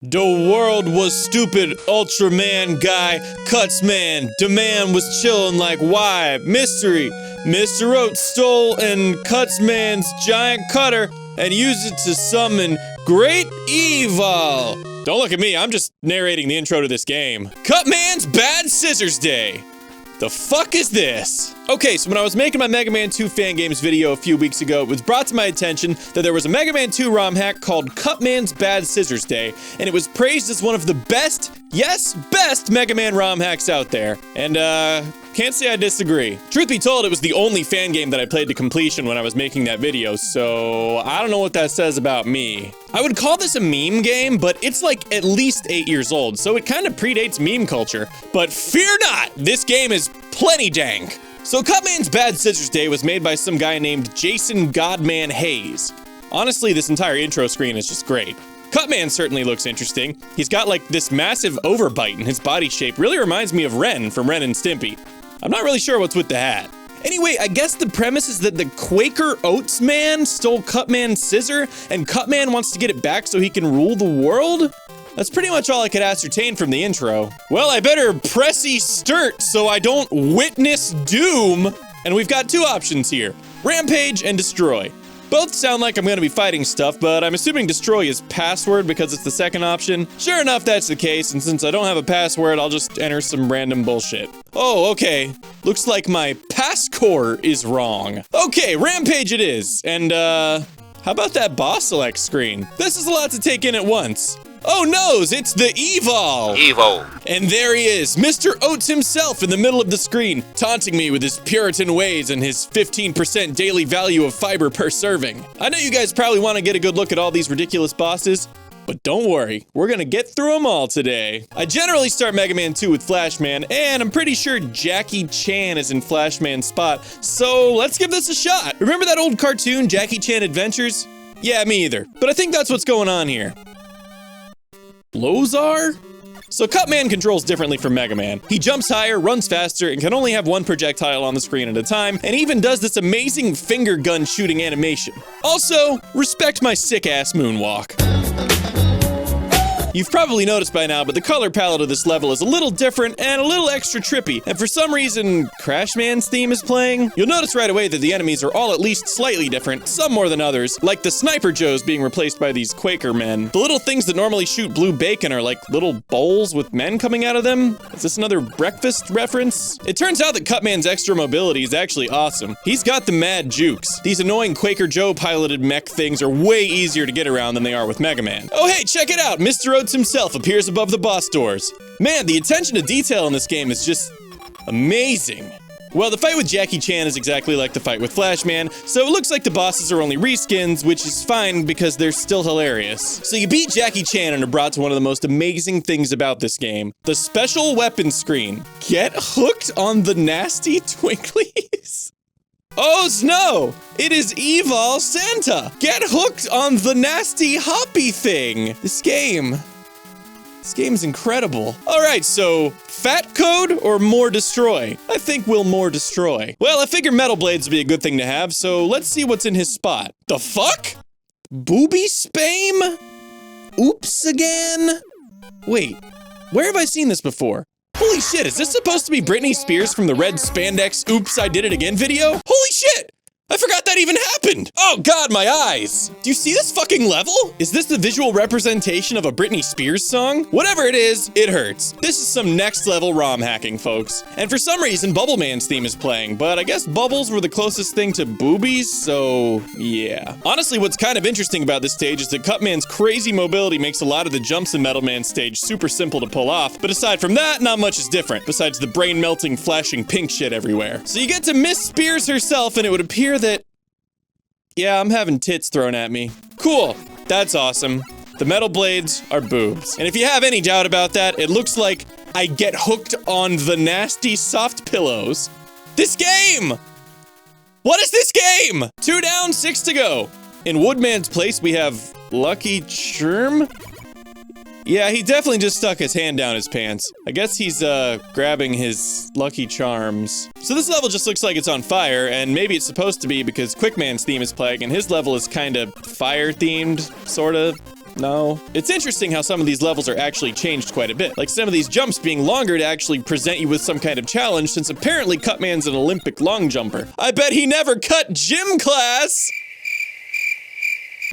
The world was stupid, Ultraman guy, Cutsman, the man was chillin' like why? Mystery, Mr. Oats stole and Cutsman's giant cutter and used it to summon great evil. Don't look at me, I'm just narrating the intro to this game. Cutman's Bad Scissors Day. The fuck is this? Okay, so when I was making my Mega Man 2 fan games video a few weeks ago, it was brought to my attention that there was a Mega Man 2 ROM hack called Cutman's Bad Scissors Day, and it was praised as one of the best, yes, best Mega Man ROM hacks out there. And, can't say I disagree. Truth be told, it was the only fan game that I played to completion when I was making that video, so I don't know what that says about me. I would call this a meme game, but it's like at least 8 years old, so it kind of predates meme culture. But fear not, this game is plenty dank. So Cutman's Bad Scissors Day was made by some guy named Jason Godman Hayes. Honestly, this entire intro screen is just great. Cutman certainly looks interesting. He's got like this massive overbite and his body shape really reminds me of Ren from Ren and Stimpy. I'm not really sure what's with the hat. Anyway, I guess the premise is that the Quaker Oats man stole Cutman's scissor and Cutman wants to get it back so he can rule the world? That's pretty much all I could ascertain from the intro. Well, I better pressy sturt so I don't witness doom. And we've got two options here, Rampage and Destroy. Both sound like I'm gonna be fighting stuff, but I'm assuming Destroy is password because it's the second option. Sure enough, that's the case, and since I don't have a password, I'll just enter some random bullshit. Oh, okay. Looks like my passcore is wrong. Okay, Rampage it is. And, how about that boss select screen? This is a lot to take in at once. Oh noes, it's the Evil! Evil. And there he is, Mr. Oats himself in the middle of the screen, taunting me with his Puritan ways and his 15% daily value of fiber per serving. I know you guys probably want to get a good look at all these ridiculous bosses, but don't worry, we're gonna get through them all today. I generally start Mega Man 2 with Flashman, and I'm pretty sure Jackie Chan is in Flashman's spot, so let's give this a shot. Remember that old cartoon, Jackie Chan Adventures? Yeah, me either, but I think that's what's going on here. Lozar? So Cutman controls differently from Mega Man. He jumps higher, runs faster, and can only have one projectile on the screen at a time, and even does this amazing finger gun shooting animation. Also, respect my sick-ass moonwalk. You've probably noticed by now, but the color palette of this level is a little different and a little extra trippy, and for some reason, Crashman's theme is playing. You'll notice right away that the enemies are all at least slightly different, some more than others, like the Sniper Joes being replaced by these Quaker men. The little things that normally shoot blue bacon are like little bowls with men coming out of them. Is this another breakfast reference? It turns out that Cutman's extra mobility is actually awesome. He's got the mad jukes. These annoying Quaker Joe piloted mech things are way easier to get around than they are with Mega Man. Oh hey, check it out! Mr. Oats himself appears above the boss doors. Man, the attention to detail in this game is just amazing. Well, the fight with Jackie Chan is exactly like the fight with Flashman, so it looks like the bosses are only reskins, which is fine because they're still hilarious. So you beat Jackie Chan and are brought to one of the most amazing things about this game, the special weapon screen. Get hooked on the nasty twinklies? Oh no! It is Evil Santa! Get hooked on the nasty hoppy thing! This game's incredible. Alright, so fat code or more destroy? I think we'll more destroy. Well, I figure metal blades would be a good thing to have, so let's see what's in his spot. The fuck? Booby spame? Oops again? Wait, where have I seen this before? Holy shit, is this supposed to be Britney Spears from the red spandex Oops I Did It Again video? Holy shit! I forgot that even happened! Oh god, my eyes! Do you see this fucking level? Is this the visual representation of a Britney Spears song? Whatever it is, it hurts. This is some next level ROM hacking, folks. And for some reason, Bubbleman's theme is playing, but I guess bubbles were the closest thing to boobies, so yeah. Honestly, what's kind of interesting about this stage is that Cutman's crazy mobility makes a lot of the jumps in Metal Man's stage super simple to pull off, but aside from that, not much is different, besides the brain-melting, flashing pink shit everywhere. So you get to Miss Spears herself, and it would appear that yeah, I'm having tits thrown at me. Cool, that's awesome. The metal blades are boobs. And if you have any doubt about that, it looks like I get hooked on the nasty soft pillows. This game! What is this game? 2 down, 6 to go. In Woodman's place, we have Lucky Charm. Yeah, he definitely just stuck his hand down his pants. I guess he's, grabbing his Lucky Charms. So this level just looks like it's on fire, and maybe it's supposed to be because Quickman's theme is playing, and his level is kinda fire-themed, sorta. No. It's interesting how some of these levels are actually changed quite a bit. Like some of these jumps being longer to actually present you with some kind of challenge, since apparently Cutman's an Olympic long jumper. I bet he never cut gym class!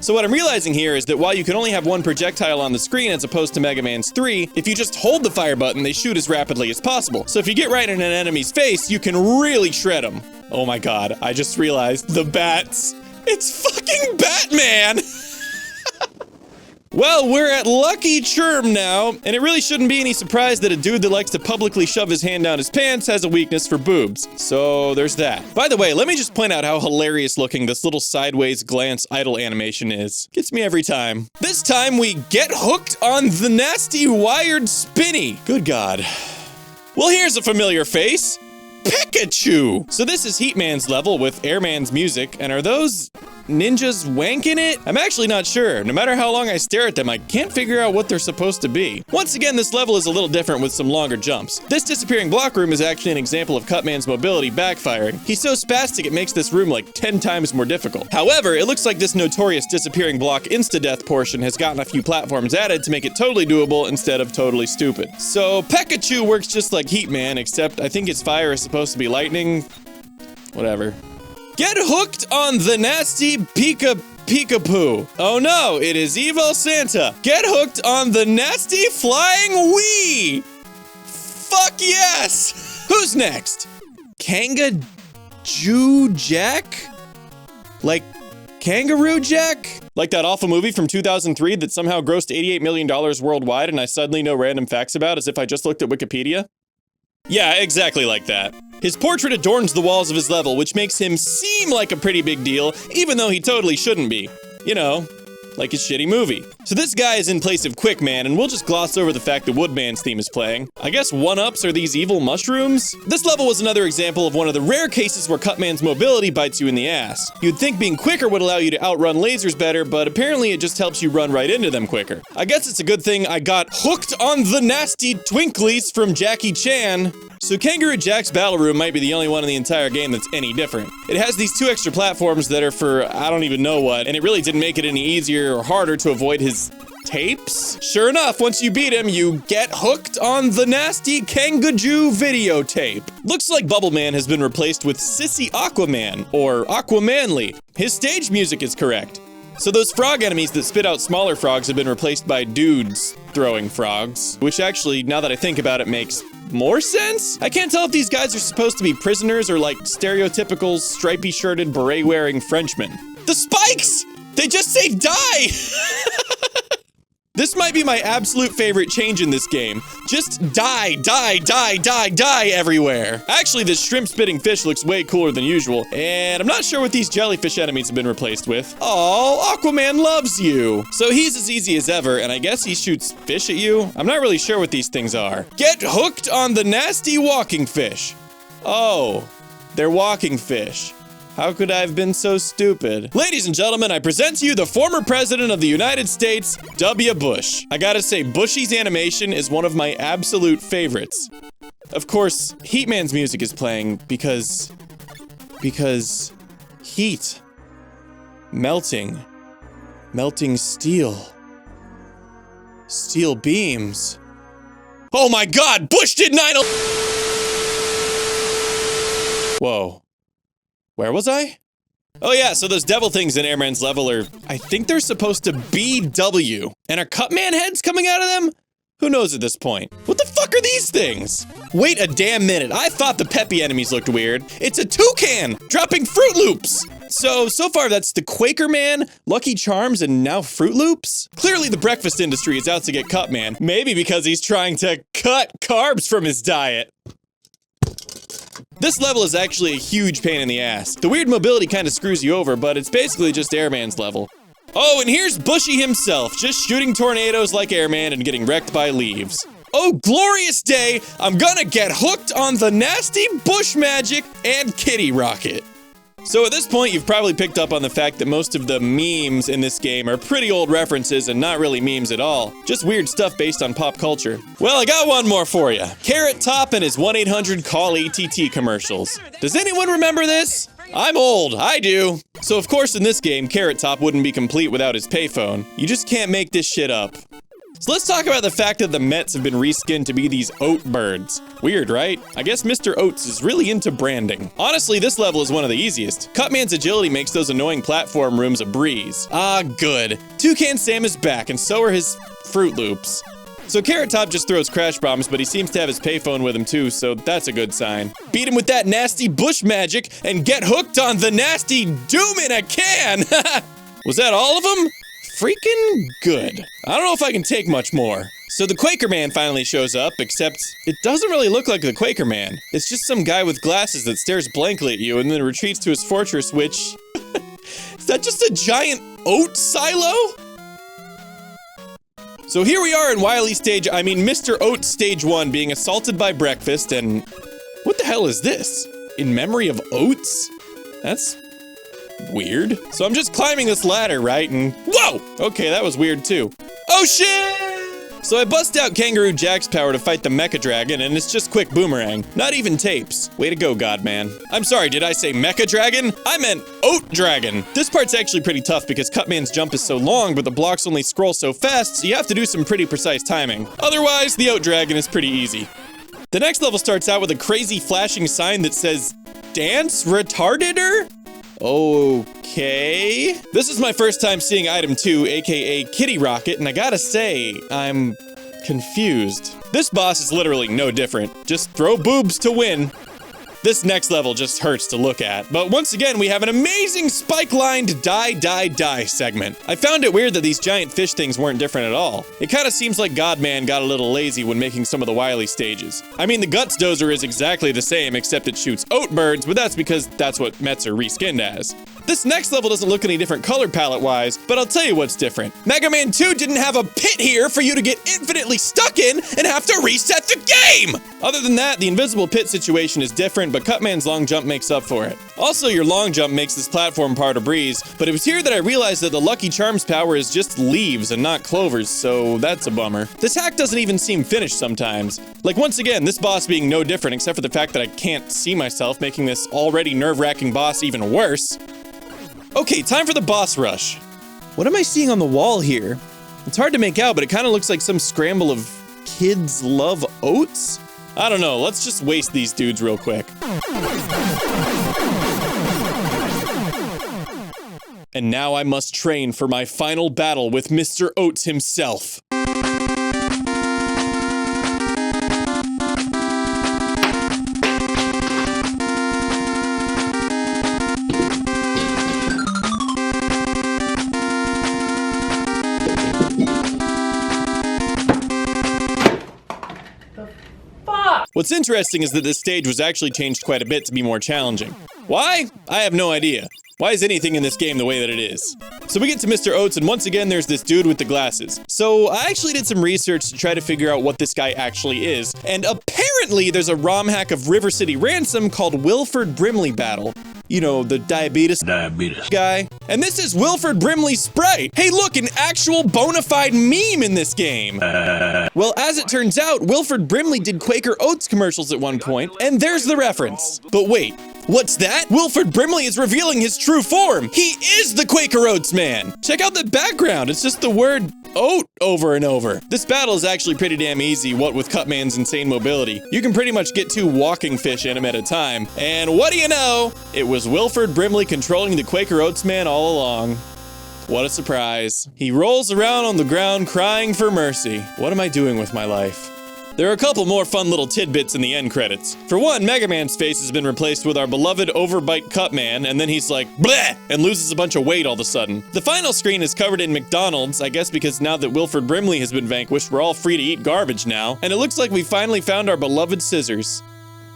So what I'm realizing here is that while you can only have one projectile on the screen as opposed to Mega Man's 3, if you just hold the fire button, they shoot as rapidly as possible. So if you get right in an enemy's face, you can really shred them. Oh my god, I just realized the bats. It's fucking Batman! Well, we're at Lucky Charm now, and it really shouldn't be any surprise that a dude that likes to publicly shove his hand down his pants has a weakness for boobs. So there's that. By the way, let me just point out how hilarious looking this little sideways glance idle animation is. Gets me every time. This time we get hooked on the nasty wired spinny. Good god. Well, here's a familiar face. Pikachu! So this is Heatman's level with Airman's music, and are those ninjas wanking it? I'm actually not sure. No matter how long I stare at them, I can't figure out what they're supposed to be. Once again, this level is a little different with some longer jumps. This disappearing block room is actually an example of Cutman's mobility backfiring. He's so spastic it makes this room like 10 times more difficult. However, it looks like this notorious disappearing block insta-death portion has gotten a few platforms added to make it totally doable instead of totally stupid. So Pikachu works just like Heatman, except I think its fire is supposed to be lightning. Whatever. Get hooked on the nasty Peekapoo. Oh no, it is Evil Santa. Get hooked on the nasty flying Wii. Fuck yes. Who's next? Kangajoo Jack? Like Kangaroo Jack? Like that awful movie from 2003 that somehow grossed $88 million worldwide and I suddenly know random facts about as if I just looked at Wikipedia? Yeah, exactly like that. His portrait adorns the walls of his level, which makes him seem like a pretty big deal, even though he totally shouldn't be. You know, like his shitty movie. So this guy is in place of Quickman, and we'll just gloss over the fact that Woodman's theme is playing. I guess one-ups are these evil mushrooms? This level was another example of one of the rare cases where Cutman's mobility bites you in the ass. You'd think being quicker would allow you to outrun lasers better, but apparently it just helps you run right into them quicker. I guess it's a good thing I got hooked on the nasty twinklies from Jackie Chan. So Kangaroo Jack's battle room might be the only one in the entire game that's any different. It has these 2 extra platforms that are for I don't even know what, and it really didn't make it any easier or harder to avoid his tapes? Sure enough, once you beat him, you get hooked on the nasty Kangajoo videotape. Looks like Bubble Man has been replaced with Sissy Aquaman, or Aquamanly. His stage music is correct. So those frog enemies that spit out smaller frogs have been replaced by dudes throwing frogs, which actually, now that I think about it, makes more sense? I can't tell if these guys are supposed to be prisoners or like stereotypical stripy-shirted beret-wearing Frenchmen. The spikes! They just say die! This might be my absolute favorite change in this game. Just die, die, die, die, die everywhere. Actually, this shrimp-spitting fish looks way cooler than usual, and I'm not sure what these jellyfish enemies have been replaced with. Oh, Aquaman loves you. So he's as easy as ever, and I guess he shoots fish at you? I'm not really sure what these things are. Get hooked on the nasty walking fish. Oh, they're walking fish. How could I have been so stupid? Ladies and gentlemen, I present to you the former president of the United States, W. Bush. I gotta say, Bushy's animation is one of my absolute favorites. Of course, Heatman's music is playing because heat. Melting steel. Steel beams. Oh my god, Bush did 9/11! Whoa. Where was I? Oh yeah, so those devil things in Airman's level are, I think they're supposed to be W. And are Cutman heads coming out of them? Who knows at this point? What the fuck are these things? Wait a damn minute, I thought the peppy enemies looked weird. It's a toucan dropping Fruit Loops. So far that's the Quaker Man, Lucky Charms, and now Fruit Loops? Clearly the breakfast industry is out to get Cutman. Maybe because he's trying to cut carbs from his diet. This level is actually a huge pain in the ass. The weird mobility kind of screws you over, but it's basically just Airman's level. Oh, and here's Bushy himself, just shooting tornadoes like Airman and getting wrecked by leaves. Oh, glorious day! I'm gonna get hooked on the nasty bush magic and kitty rocket. So at this point, you've probably picked up on the fact that most of the memes in this game are pretty old references and not really memes at all. Just weird stuff based on pop culture. Well, I got one more for you. Carrot Top and his 1-800-CALL-ATT commercials. Does anyone remember this? I'm old, I do. So of course in this game, Carrot Top wouldn't be complete without his payphone. You just can't make this shit up. So let's talk about the fact that the Mets have been reskinned to be these oat birds. Weird, right? I guess Mr. Oats is really into branding. Honestly, this level is one of the easiest. Cutman's agility makes those annoying platform rooms a breeze. Ah, good. Toucan Sam is back, and so are his Fruit Loops. So Carrot Top just throws crash bombs, but he seems to have his payphone with him too, so that's a good sign. Beat him with that nasty bush magic, and get hooked on the nasty doom in a can! Was that all of them? Freaking good. I don't know if I can take much more. So the Quaker Man finally shows up, except it doesn't really look like the Quaker Man. It's just some guy with glasses that stares blankly at you and then retreats to his fortress, which... Is that just a giant oat silo? So here we are in Mr. Oat Stage 1 being assaulted by breakfast, and... What the hell is this? In memory of oats? That's... weird. So I'm just climbing this ladder, right? And whoa! Okay, that was weird too. Oh shit! So I bust out Kangaroo Jack's power to fight the Mecha Dragon, and it's just quick boomerang. Not even tapes. Way to go, Godman. I'm sorry, did I say Mecha Dragon? I meant Oat Dragon. This part's actually pretty tough because Cutman's jump is so long, but the blocks only scroll so fast, so you have to do some pretty precise timing. Otherwise, the Oat Dragon is pretty easy. The next level starts out with a crazy flashing sign that says, Dance Retardator? Okay. This is my first time seeing item 2, aka Kitty Rocket, and I gotta say, I'm confused. This boss is literally no different. Just throw boobs to win. This next level just hurts to look at, but once again we have an amazing spike-lined die segment. I found it weird that these giant fish things weren't different at all. It kinda seems like Godman got a little lazy when making some of the Wily stages. I mean, the Guts Dozer is exactly the same except it shoots oat birds, but that's because that's what Mets are reskinned as. This next level doesn't look any different color palette-wise, but I'll tell you what's different. Mega Man 2 didn't have a pit here for you to get infinitely stuck in and have to reset the game! Other than that, the invisible pit situation is different, but Cutman's long jump makes up for it. Also, your long jump makes this platform part a breeze, but it was here that I realized that the Lucky Charms power is just leaves and not clovers, so that's a bummer. This hack doesn't even seem finished sometimes. Like, once again, this boss being no different except for the fact that I can't see myself, making this already nerve-wracking boss even worse. Okay, time for the boss rush. What am I seeing on the wall here? It's hard to make out, but it kind of looks like some scramble of kids love oats? I don't know, let's just waste these dudes real quick. And now I must train for my final battle with Mr. Oats himself. What's interesting is that this stage was actually changed quite a bit to be more challenging. Why? I have no idea. Why is anything in this game the way that it is? So we get to Mr. Oats, and once again there's this dude with the glasses. So I actually did some research to try to figure out what this guy actually is, and apparently there's a ROM hack of River City Ransom called Wilford Brimley Battle. You know, the diabetes guy. And this is Wilford Brimley's sprite. Hey look, an actual bona fide meme in this game. Well, as it turns out, Wilford Brimley did Quaker Oats commercials at one point, and there's the reference. But wait, what's that? Wilford Brimley is revealing his true form. He is the Quaker Oats man. Check out the background. It's just the word oat over and over. This battle is actually pretty damn easy, what with Cutman's insane mobility. You can pretty much get 2 walking fish in him at a time. And what do you know? It was Wilford Brimley controlling the Quaker Oats man all along. What a surprise. He rolls around on the ground crying for mercy. What am I doing with my life? There are a couple more fun little tidbits in the end credits. For one, Mega Man's face has been replaced with our beloved overbite Cutman, and then he's like, bleh, and loses a bunch of weight all of a sudden. The final screen is covered in McDonald's, I guess because now that Wilford Brimley has been vanquished, we're all free to eat garbage now, and it looks like we finally found our beloved scissors.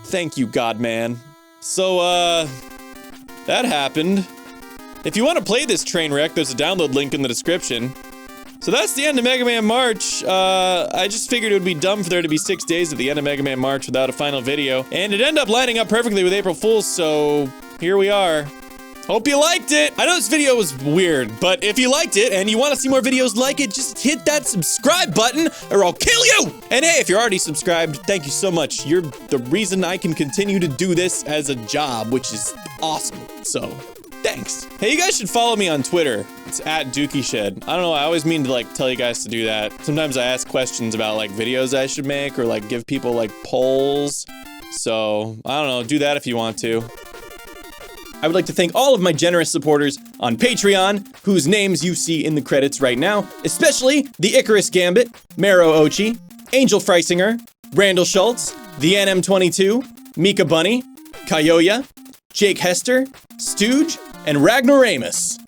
Thank you, Godman. So, that happened. If you want to play this train wreck, there's a download link in the description. So that's the end of Mega Man March. I just figured it would be dumb for there to be 6 days at the end of Mega Man March without a final video. And it ended up lining up perfectly with April Fool's, so here we are. Hope you liked it. I know this video was weird, but if you liked it and you want to see more videos like it, just hit that subscribe button or I'll kill you. And hey, if you're already subscribed, thank you so much. You're the reason I can continue to do this as a job, which is awesome. So, thanks. Hey, you guys should follow me on Twitter. It's at Dookieshed. I don't know, I always mean to like tell you guys to do that. Sometimes I ask questions about like videos I should make or like give people like polls. So, I don't know, do that if you want to. I would like to thank all of my generous supporters on Patreon, whose names you see in the credits right now, especially the Icarus Gambit, Maro Ochi, Angel Freisinger, Randall Schultz, the NM22, Mika Bunny, Kayoya, Jake Hester, Stooge, and Ragnar Amos.